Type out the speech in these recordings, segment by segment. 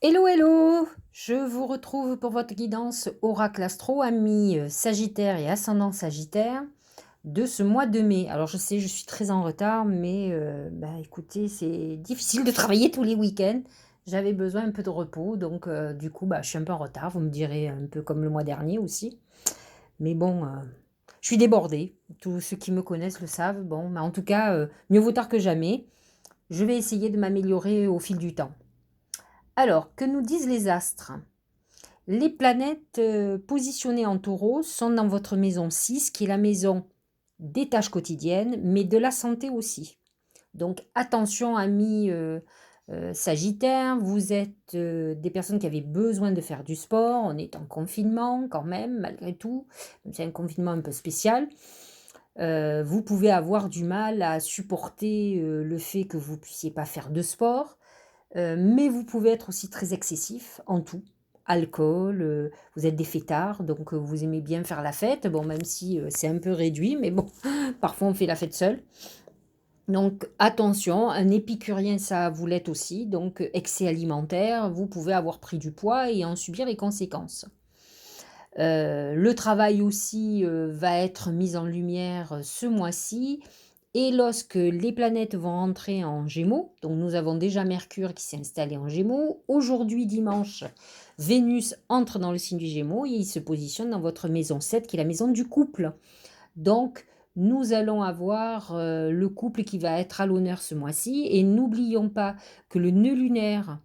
Hello, hello! Je vous retrouve pour votre guidance Oracle Astro, amis Sagittaire et ascendant Sagittaire, de ce mois de mai. Alors je sais, je suis très en retard, mais écoutez, c'est difficile de travailler tous les week-ends. J'avais besoin un peu de repos, donc du coup, je suis un peu en retard. Vous me direz un peu comme le mois dernier aussi. Mais bon, je suis débordée. Tous ceux qui me connaissent le savent. Bon, mais en tout cas, mieux vaut tard que jamais. Je vais essayer de m'améliorer au fil du temps. Alors, que nous disent les astres? Les planètes positionnées en taureau sont dans votre maison 6, qui est la maison des tâches quotidiennes, mais de la santé aussi. Donc attention amis Sagittaires, vous êtes des personnes qui avaient besoin de faire du sport, on est en confinement quand même, malgré tout, c'est un confinement un peu spécial. Vous pouvez avoir du mal à supporter le fait que vous ne puissiez pas faire de sport. Mais vous pouvez être aussi très excessif en tout. Alcool, vous êtes des fêtards, donc vous aimez bien faire la fête. Bon, même si c'est un peu réduit, mais bon, parfois on fait la fête seul. Donc attention, un épicurien, ça vous l'êtes aussi. Donc excès alimentaire, vous pouvez avoir pris du poids et en subir les conséquences. Le travail aussi va être mis en lumière ce mois-ci. Et lorsque les planètes vont entrer en Gémeaux, donc nous avons déjà Mercure qui s'est installé en Gémeaux, aujourd'hui dimanche, Vénus entre dans le signe du Gémeaux et il se positionne dans votre maison 7 qui est la maison du couple. Donc nous allons avoir le couple qui va être à l'honneur ce mois-ci et n'oublions pas que le nœud lunaire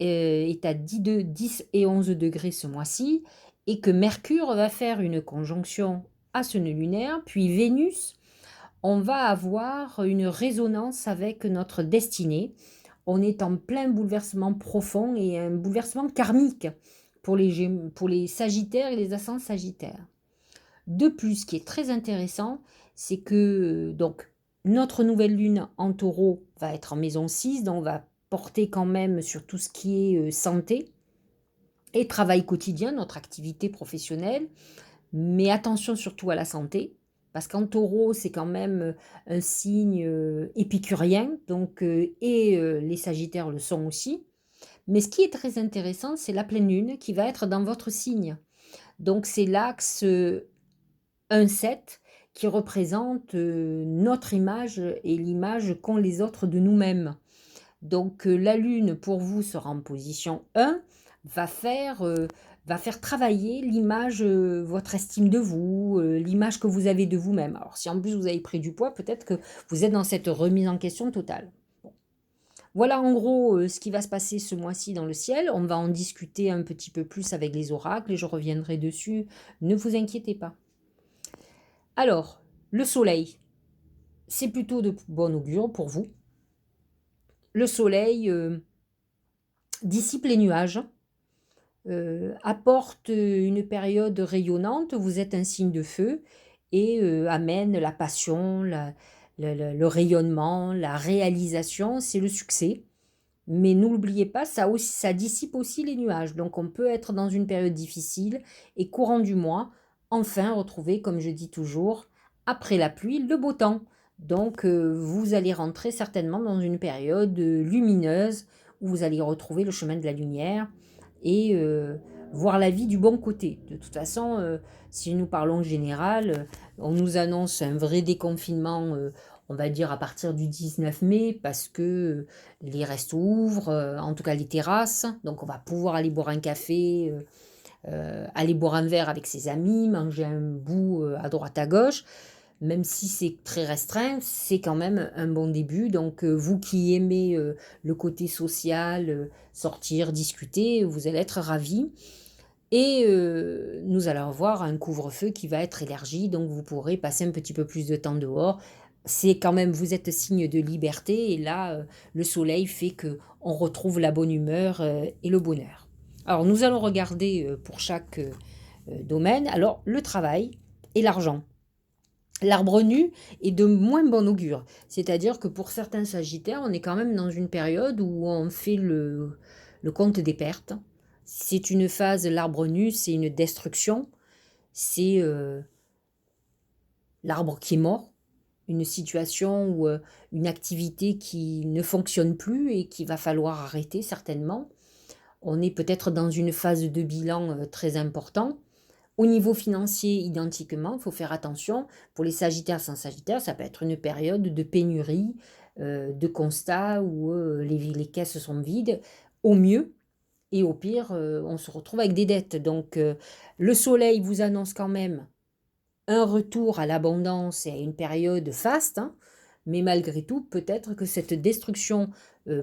est à 10 et 11 degrés ce mois-ci et que Mercure va faire une conjonction à ce nœud lunaire, puis Vénus, on va avoir une résonance avec notre destinée. On est en plein bouleversement profond et un bouleversement karmique pour les Sagittaires et les ascendants Sagittaires. De plus, ce qui est très intéressant, c'est que donc notre nouvelle lune en taureau va être en maison 6, donc on va porter quand même sur tout ce qui est santé et travail quotidien, notre activité professionnelle, mais attention surtout à la santé, parce qu'en taureau, c'est quand même un signe épicurien, donc, les sagittaires le sont aussi. Mais ce qui est très intéressant, c'est la pleine lune qui va être dans votre signe. Donc c'est l'axe 1-7 qui représente notre image et l'image qu'ont les autres de nous-mêmes. Donc la lune pour vous sera en position 1, va faire, heu, va faire travailler l'image, votre estime de vous, l'image que vous avez de vous-même. Alors si en plus vous avez pris du poids, peut-être que vous êtes dans cette remise en question totale. Bon. Voilà en gros, ce qui va se passer ce mois-ci dans le ciel. On va en discuter un petit peu plus avec les oracles et je reviendrai dessus, ne vous inquiétez pas. Alors, le soleil, c'est plutôt de bon augure pour vous. Le soleil, dissipe les nuages, apporte une période rayonnante, vous êtes un signe de feu et amène la passion, le rayonnement, la réalisation, c'est le succès. Mais n'oubliez pas, ça dissipe aussi les nuages. Donc on peut être dans une période difficile et courant du mois, enfin retrouver, comme je dis toujours, après la pluie, le beau temps. Donc vous allez rentrer certainement dans une période lumineuse où vous allez retrouver le chemin de la lumière et voir la vie du bon côté. De toute façon, si nous parlons général, on nous annonce un vrai déconfinement, on va dire à partir du 19 mai, parce que les restos ouvrent, en tout cas les terrasses, donc on va pouvoir aller boire un café, aller boire un verre avec ses amis, manger un bout à droite à gauche. Même si c'est très restreint, c'est quand même un bon début. Donc, vous qui aimez le côté social, sortir, discuter, vous allez être ravis. Et nous allons avoir un couvre-feu qui va être élargi, donc vous pourrez passer un petit peu plus de temps dehors. C'est quand même, vous êtes signe de liberté, et là, le soleil fait que on retrouve la bonne humeur et le bonheur. Alors, nous allons regarder pour chaque domaine. Alors, le travail et l'argent. L'arbre nu est de moins bon augure. C'est-à-dire que pour certains sagittaires, on est quand même dans une période où on fait le compte des pertes. C'est une phase, l'arbre nu, c'est une destruction. C'est l'arbre qui est mort. Une situation ou une activité qui ne fonctionne plus et qu'il va falloir arrêter certainement. On est peut-être dans une phase de bilan très important. Au niveau financier, identiquement, il faut faire attention. Pour les sagittaires sans sagittaire, ça peut être une période de pénurie, de constat où les caisses sont vides. Au mieux, et au pire, on se retrouve avec des dettes. Donc, le soleil vous annonce quand même un retour à l'abondance et à une période faste, hein, mais malgré tout, peut-être que cette destruction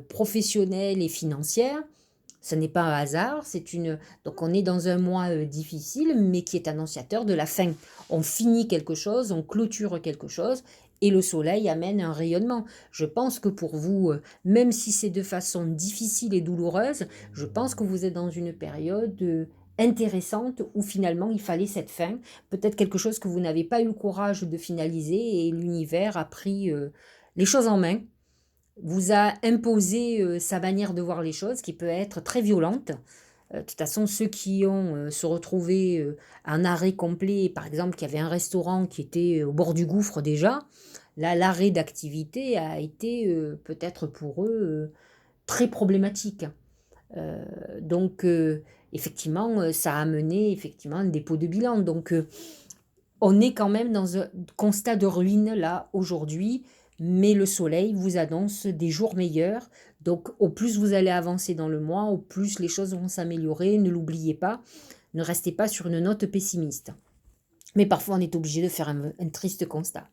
professionnelle et financière, ce n'est pas un hasard, donc on est dans un mois difficile, mais qui est annonciateur de la fin. On finit quelque chose, on clôture quelque chose, et le soleil amène un rayonnement. Je pense que pour vous, même si c'est de façon difficile et douloureuse, je pense que vous êtes dans une période intéressante où finalement il fallait cette fin. Peut-être quelque chose que vous n'avez pas eu le courage de finaliser et l'univers a pris les choses en main, vous a imposé sa manière de voir les choses qui peut être très violente. De toute façon, ceux qui ont se retrouvé en arrêt complet, par exemple, qui avait un restaurant qui était au bord du gouffre déjà, là, l'arrêt d'activité a été peut-être pour eux très problématique. Donc, effectivement, ça a amené effectivement un dépôt de bilan. Donc, on est quand même dans un constat de ruine là aujourd'hui, mais le soleil vous annonce des jours meilleurs. Donc au plus vous allez avancer dans le mois, au plus les choses vont s'améliorer. Ne l'oubliez pas, ne restez pas sur une note pessimiste. Mais parfois on est obligé de faire un triste constat.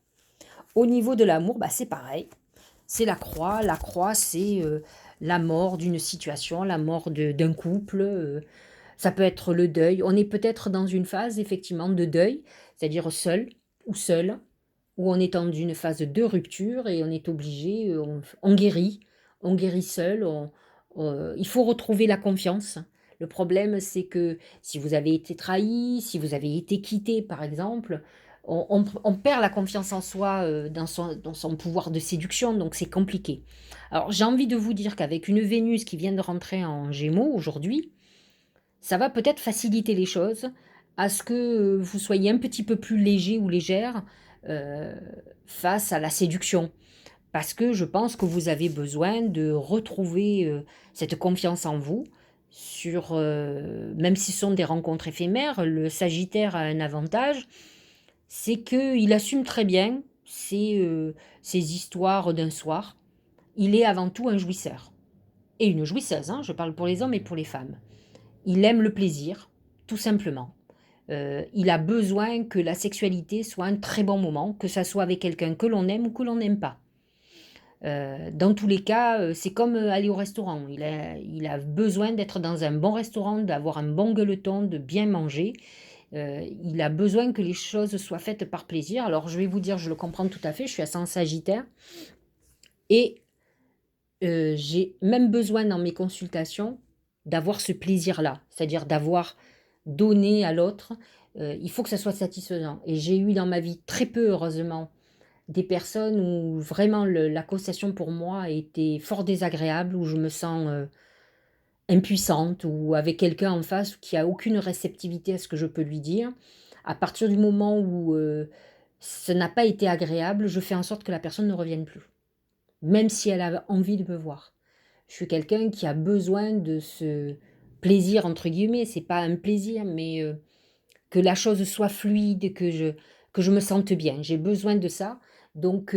Au niveau de l'amour, c'est pareil. C'est la croix. La croix, c'est la mort d'une situation, la mort d'un couple. Ça peut être le deuil. On est peut-être dans une phase effectivement de deuil, c'est-à-dire seul ou seul, où on est dans une phase de rupture et on est obligé, on guérit seul, il faut retrouver la confiance. Le problème, c'est que si vous avez été trahi, si vous avez été quitté, par exemple, on perd la confiance en soi dans son pouvoir de séduction, donc c'est compliqué. Alors j'ai envie de vous dire qu'avec une Vénus qui vient de rentrer en Gémeaux aujourd'hui, ça va peut-être faciliter les choses à ce que vous soyez un petit peu plus léger ou légère euh, face à la séduction. Parce que je pense que vous avez besoin de retrouver cette confiance en vous. Même si ce sont des rencontres éphémères, le Sagittaire a un avantage, c'est qu'il assume très bien ses histoires d'un soir. Il est avant tout un jouisseur. Et une jouisseuse, hein, je parle pour les hommes et pour les femmes. Il aime le plaisir, tout simplement. Il a besoin que la sexualité soit un très bon moment, que ça soit avec quelqu'un que l'on aime ou que l'on n'aime pas. Dans tous les cas, c'est comme aller au restaurant. Il a besoin d'être dans un bon restaurant, d'avoir un bon gueuleton, de bien manger. Il a besoin que les choses soient faites par plaisir. Alors je vais vous dire, je le comprends tout à fait, je suis ascendant Sagittaire. Et j'ai même besoin dans mes consultations d'avoir ce plaisir-là, c'est-à-dire d'avoir donné à l'autre. Il faut que ça soit satisfaisant. Et j'ai eu dans ma vie très peu, heureusement, des personnes où vraiment l'accostation pour moi a été fort désagréable, où je me sens impuissante, ou avec quelqu'un en face qui a aucune réceptivité à ce que je peux lui dire. À partir du moment où ça n'a pas été agréable, je fais en sorte que la personne ne revienne plus, même si elle a envie de me voir. Je suis quelqu'un qui a besoin de ce plaisir, entre guillemets, c'est pas un plaisir, mais que la chose soit fluide, que je me sente bien. J'ai besoin de ça. Donc,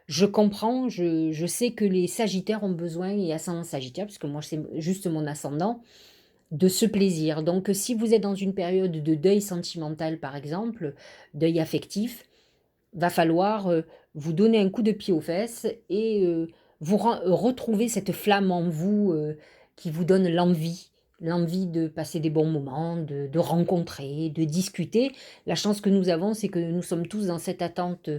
je comprends, je sais que les Sagittaires ont besoin, et ascendant Sagittaire, parce que moi, c'est juste mon ascendant, de ce plaisir. Donc, si vous êtes dans une période de deuil sentimental, par exemple, deuil affectif, va falloir vous donner un coup de pied aux fesses et retrouver cette flamme en vous qui vous donne l'envie de passer des bons moments, de rencontrer, de discuter. La chance que nous avons, c'est que nous sommes tous dans cette attente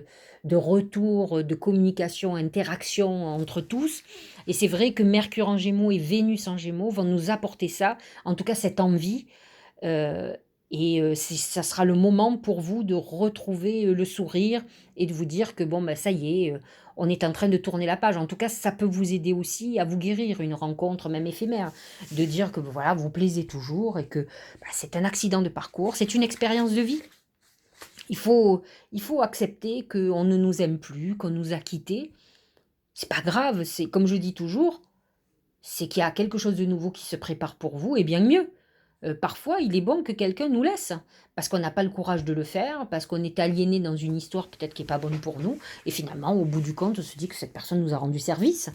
de retour, de communication, interaction entre tous. Et c'est vrai que Mercure en Gémeaux et Vénus en Gémeaux vont nous apporter ça, en tout cas cette envie. Euh, ça sera le moment pour vous de retrouver le sourire et de vous dire que bon, ça y est, on est en train de tourner la page. En tout cas, ça peut vous aider aussi à vous guérir, une rencontre même éphémère, de dire que voilà, vous plaisez toujours et que c'est un accident de parcours, c'est une expérience de vie. Il faut accepter qu'on ne nous aime plus, qu'on nous a quittés. C'est pas grave, c'est comme je dis toujours, c'est qu'il y a quelque chose de nouveau qui se prépare pour vous et bien mieux. Parfois, il est bon que quelqu'un nous laisse, parce qu'on n'a pas le courage de le faire, parce qu'on est aliéné dans une histoire peut-être qui est pas bonne pour nous et finalement, au bout du compte, on se dit que cette personne nous a rendu service.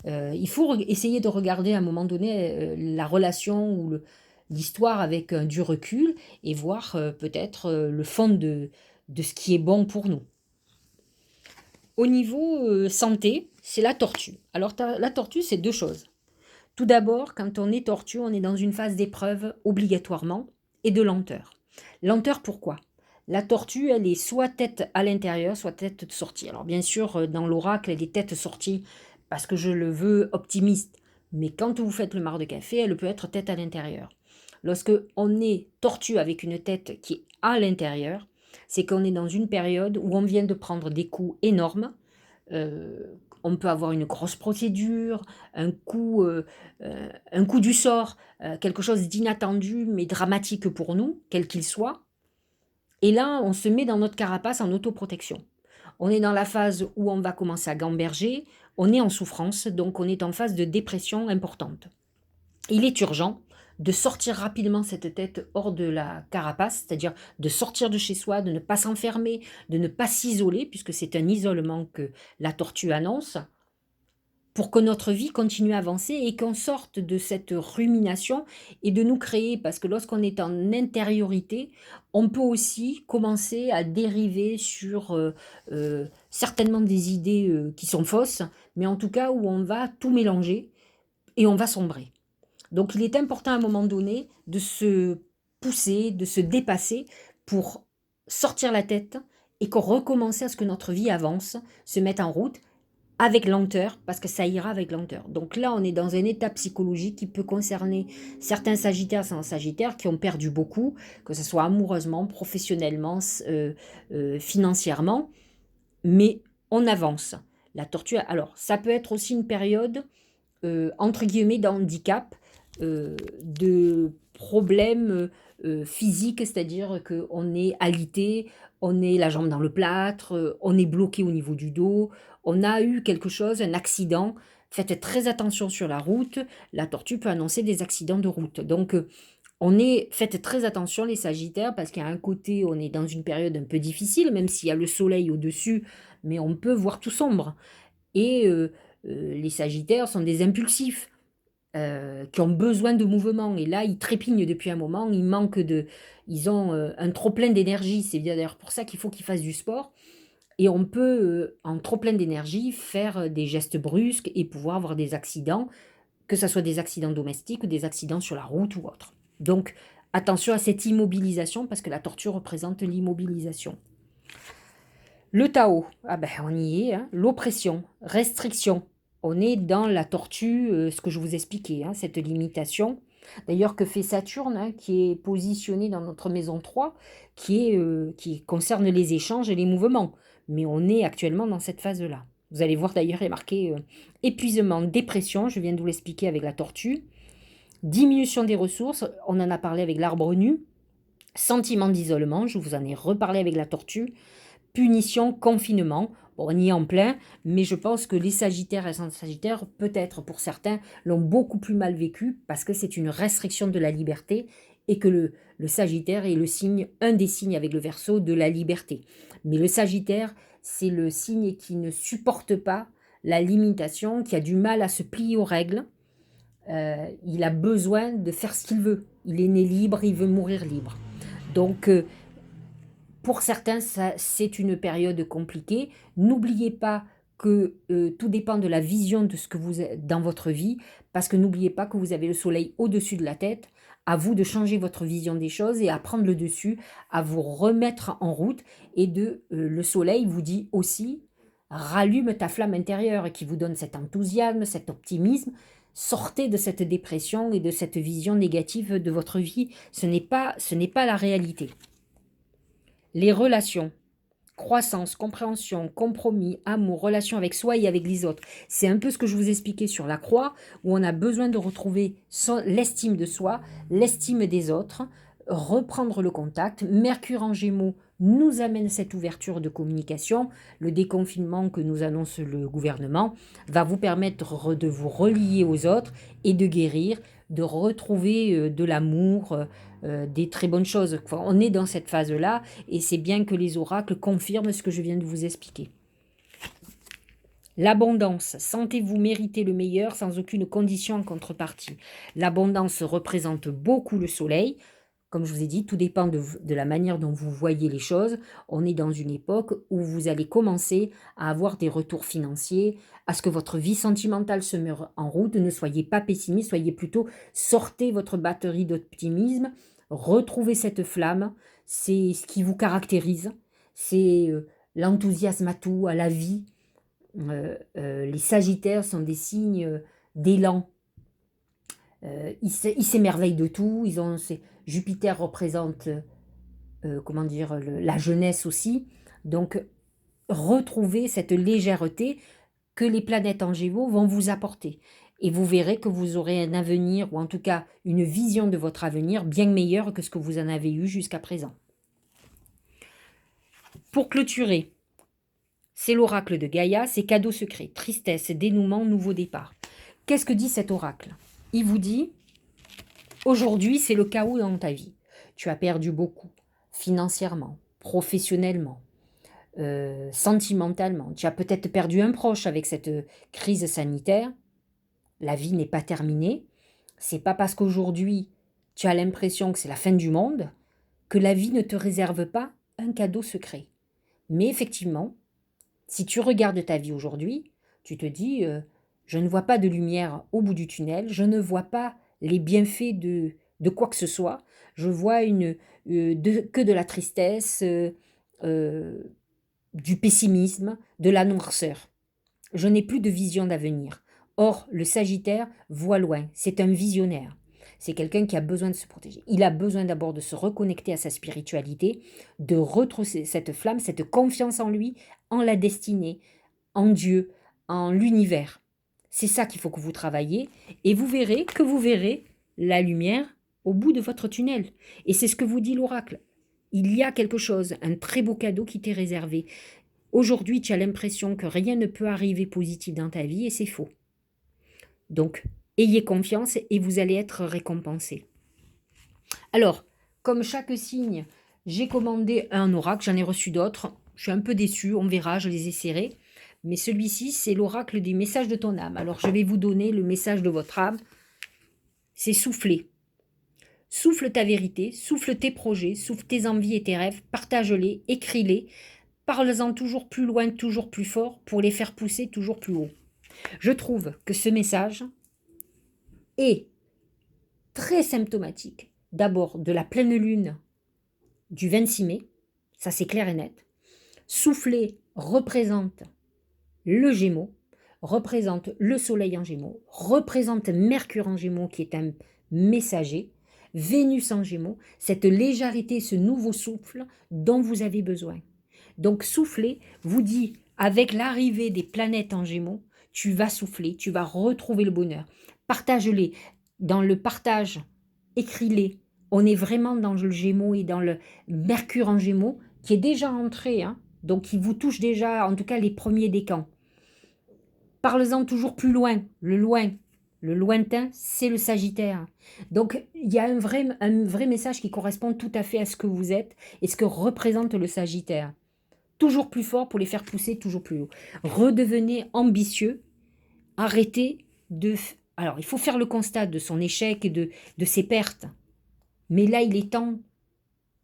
Il faut essayer de regarder à un moment donné la relation ou l'histoire avec du recul et voir peut-être le fond de ce qui est bon pour nous. Au niveau santé, c'est la tortue. Alors la tortue, c'est deux choses. Tout d'abord, quand on est tortue, on est dans une phase d'épreuve obligatoirement et de lenteur. Lenteur pourquoi? La tortue, elle est soit tête à l'intérieur, soit tête sortie. Alors bien sûr, dans l'oracle, elle est tête sortie parce que je le veux optimiste. Mais quand vous faites le marc de café, elle peut être tête à l'intérieur. Lorsque on est tortue avec une tête qui est à l'intérieur, c'est qu'on est dans une période où on vient de prendre des coups énormes. On peut avoir une grosse procédure, un coup du sort, quelque chose d'inattendu mais dramatique pour nous, quel qu'il soit. Et là, on se met dans notre carapace en autoprotection. On est dans la phase où on va commencer à gamberger, on est en souffrance, donc on est en phase de dépression importante. Il est urgent de sortir rapidement cette tête hors de la carapace, c'est-à-dire de sortir de chez soi, de ne pas s'enfermer, de ne pas s'isoler, puisque c'est un isolement que la tortue annonce, pour que notre vie continue à avancer et qu'on sorte de cette rumination et de nous créer, parce que lorsqu'on est en intériorité, on peut aussi commencer à dériver sur certainement des idées qui sont fausses, mais en tout cas où on va tout mélanger et on va sombrer. Donc il est important à un moment donné de se pousser, de se dépasser pour sortir la tête et qu'on recommence à ce que notre vie avance, se mette en route avec lenteur, parce que ça ira avec lenteur. Donc là, on est dans un état psychologique qui peut concerner certains sagittaires sans sagittaires qui ont perdu beaucoup, que ce soit amoureusement, professionnellement, financièrement, mais on avance. La tortue, alors ça peut être aussi une période, entre guillemets, d'handicap, de problèmes physiques, c'est-à-dire qu'on est alité, on est la jambe dans le plâtre, on est bloqué au niveau du dos, on a eu quelque chose, un accident. Faites très attention sur la route, la tortue peut annoncer des accidents de route. Donc, faites très attention les sagittaires, parce qu'il y a un côté, on est dans une période un peu difficile, même s'il y a le soleil au-dessus, mais on peut voir tout sombre. Et les sagittaires sont des impulsifs qui ont besoin de mouvement. Et là, ils trépignent depuis un moment, ils ont un trop-plein d'énergie. C'est d'ailleurs pour ça qu'il faut qu'ils fassent du sport. Et on peut, en trop-plein d'énergie, faire des gestes brusques et pouvoir avoir des accidents, que ce soit des accidents domestiques ou des accidents sur la route ou autre. Donc, attention à cette immobilisation, parce que la torture représente l'immobilisation. Le Tao, ah ben on y est, hein. L'oppression, restriction. On est dans la tortue, ce que je vous expliquais, hein, cette limitation. D'ailleurs, que fait Saturne, hein, qui est positionné dans notre maison 3, qui concerne les échanges et les mouvements. Mais on est actuellement dans cette phase-là. Vous allez voir d'ailleurs, il est marqué épuisement, dépression, je viens de vous l'expliquer avec la tortue. Diminution des ressources, on en a parlé avec l'arbre nu. Sentiment d'isolement, je vous en ai reparlé avec la tortue. Punition, confinement. Bon, on y est en plein, mais je pense que les sagittaires et les sagittaires, peut-être pour certains, l'ont beaucoup plus mal vécu parce que c'est une restriction de la liberté et que le sagittaire est un des signes avec le Verseau de la liberté. Mais le sagittaire, c'est le signe qui ne supporte pas la limitation, qui a du mal à se plier aux règles. Il a besoin de faire ce qu'il veut. Il est né libre, il veut mourir libre. Donc, pour certains, c'est une période compliquée. N'oubliez pas que tout dépend de la vision de ce que vous êtes dans votre vie, parce que n'oubliez pas que vous avez le soleil au-dessus de la tête. À vous de changer votre vision des choses et à prendre le dessus, à vous remettre en route. Et le soleil vous dit aussi, rallume ta flamme intérieure qui vous donne cet enthousiasme, cet optimisme. Sortez de cette dépression et de cette vision négative de votre vie. Ce n'est pas la réalité. Les relations, croissance, compréhension, compromis, amour, relation avec soi et avec les autres. C'est un peu ce que je vous expliquais sur la croix, où on a besoin de retrouver l'estime de soi, l'estime des autres, reprendre le contact. Mercure en Gémeaux nous amène cette ouverture de communication. Le déconfinement que nous annonce le gouvernement va vous permettre de vous relier aux autres et de guérir, de retrouver de l'amour, des très bonnes choses. Enfin, on est dans cette phase-là et c'est bien que les oracles confirment ce que je viens de vous expliquer. L'abondance, sentez-vous mériter le meilleur sans aucune condition en contrepartie. L'abondance représente beaucoup le soleil. Comme je vous ai dit, tout dépend de la manière dont vous voyez les choses. On est dans une époque où vous allez commencer à avoir des retours financiers, à ce que votre vie sentimentale se mette en route. Ne soyez pas pessimiste, soyez plutôt, sortez votre batterie d'optimisme, retrouvez cette flamme, c'est ce qui vous caractérise, c'est l'enthousiasme à tout, à la vie. Les Sagittaires sont des signes d'élan. Ils s'émerveillent de tout. Jupiter représente comment dire, la jeunesse aussi. Donc, retrouvez cette légèreté que les planètes en Gémeaux vont vous apporter. Et vous verrez que vous aurez un avenir, ou en tout cas une vision de votre avenir bien meilleure que ce que vous en avez eu jusqu'à présent. Pour clôturer, c'est l'oracle de Gaïa, c'est cadeau secret, tristesse, dénouement, nouveau départ. Qu'est-ce que dit cet oracle? Il vous dit, aujourd'hui c'est le chaos dans ta vie. Tu as perdu beaucoup, financièrement, professionnellement, sentimentalement. Tu as peut-être perdu un proche avec cette crise sanitaire. La vie n'est pas terminée. C'est pas parce qu'aujourd'hui tu as l'impression que c'est la fin du monde que la vie ne te réserve pas un cadeau secret. Mais effectivement, si tu regardes ta vie aujourd'hui, tu te dis je ne vois pas de lumière au bout du tunnel, je ne vois pas les bienfaits de quoi que ce soit, je vois que de la tristesse, du pessimisme, de la noirceur. Je n'ai plus de vision d'avenir. Or, le Sagittaire voit loin, c'est un visionnaire. C'est quelqu'un qui a besoin de se protéger. Il a besoin d'abord de se reconnecter à sa spiritualité, de retrouver cette flamme, cette confiance en lui, en la destinée, en Dieu, en l'univers. C'est ça qu'il faut que vous travailliez et vous verrez la lumière au bout de votre tunnel. Et c'est ce que vous dit l'oracle. Il y a quelque chose, un très beau cadeau qui t'est réservé. Aujourd'hui, tu as l'impression que rien ne peut arriver positif dans ta vie et c'est faux. Donc, ayez confiance et vous allez être récompensé. Alors, comme chaque signe, j'ai commandé un oracle, j'en ai reçu d'autres. Je suis un peu déçue, on verra, je les essaierai. Mais celui-ci, c'est l'oracle des messages de ton âme. Alors, je vais vous donner le message de votre âme. C'est souffler. Souffle ta vérité, souffle tes projets, souffle tes envies et tes rêves, partage-les, écris-les, parle-en toujours plus loin, toujours plus fort, pour les faire pousser toujours plus haut. Je trouve que ce message est très symptomatique, d'abord de la pleine lune du 26 mai, ça c'est clair et net. Souffler représente le Gémeaux, représente le Soleil en Gémeaux, représente Mercure en Gémeaux qui est un messager, Vénus en Gémeaux, cette légèreté, ce nouveau souffle dont vous avez besoin. Donc souffler vous dit, avec l'arrivée des planètes en Gémeaux, tu vas souffler, tu vas retrouver le bonheur. Partage-les. Dans le partage, écris-les. On est vraiment dans le Gémeaux et dans le Mercure en Gémeaux qui est déjà entré, hein, donc qui vous touche déjà, en tout cas les premiers décans. Parle-en toujours plus loin, le loin. Le lointain, c'est le Sagittaire. Donc, il y a un vrai message qui correspond tout à fait à ce que vous êtes et ce que représente le Sagittaire. Toujours plus fort pour les faire pousser toujours plus haut. Redevenez ambitieux. Arrêtez de... Alors, il faut faire le constat de son échec et de ses pertes. Mais là, il est temps,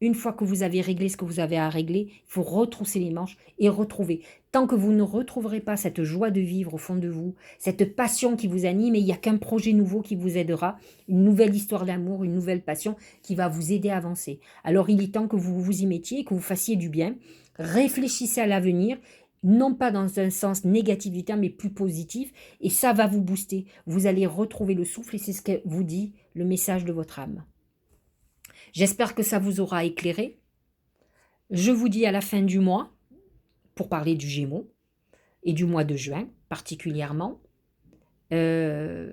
une fois que vous avez réglé ce que vous avez à régler, il faut retrousser les manches et retrouver. Tant que vous ne retrouverez pas cette joie de vivre au fond de vous, cette passion qui vous anime, et il n'y a qu'un projet nouveau qui vous aidera, une nouvelle histoire d'amour, une nouvelle passion qui va vous aider à avancer. Alors il est temps que vous vous y mettiez, que vous fassiez du bien. Réfléchissez à l'avenir, non pas dans un sens négatif du terme, mais plus positif, et ça va vous booster. Vous allez retrouver le souffle, et c'est ce que vous dit le message de votre âme. J'espère que ça vous aura éclairé. Je vous dis à la fin du mois, pour parler du Gémeaux, et du mois de juin particulièrement. Je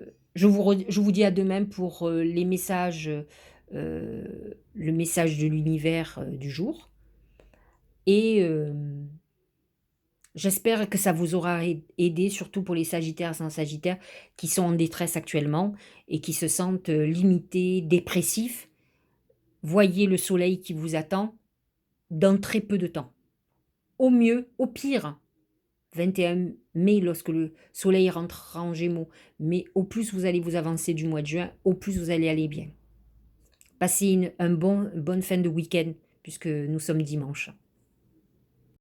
vous dis à demain pour les messages, le message de l'univers du jour. et j'espère que ça vous aura aidé, surtout pour les sagittaires sans sagittaire qui sont en détresse actuellement et qui se sentent, limités, dépressifs. Voyez le soleil qui vous attend dans très peu de temps. Au mieux, au pire, 21 mai lorsque le soleil rentrera en gémeaux, mais au plus vous allez vous avancer du mois de juin, au plus vous allez aller bien. Passez une bonne fin de week-end puisque nous sommes dimanche.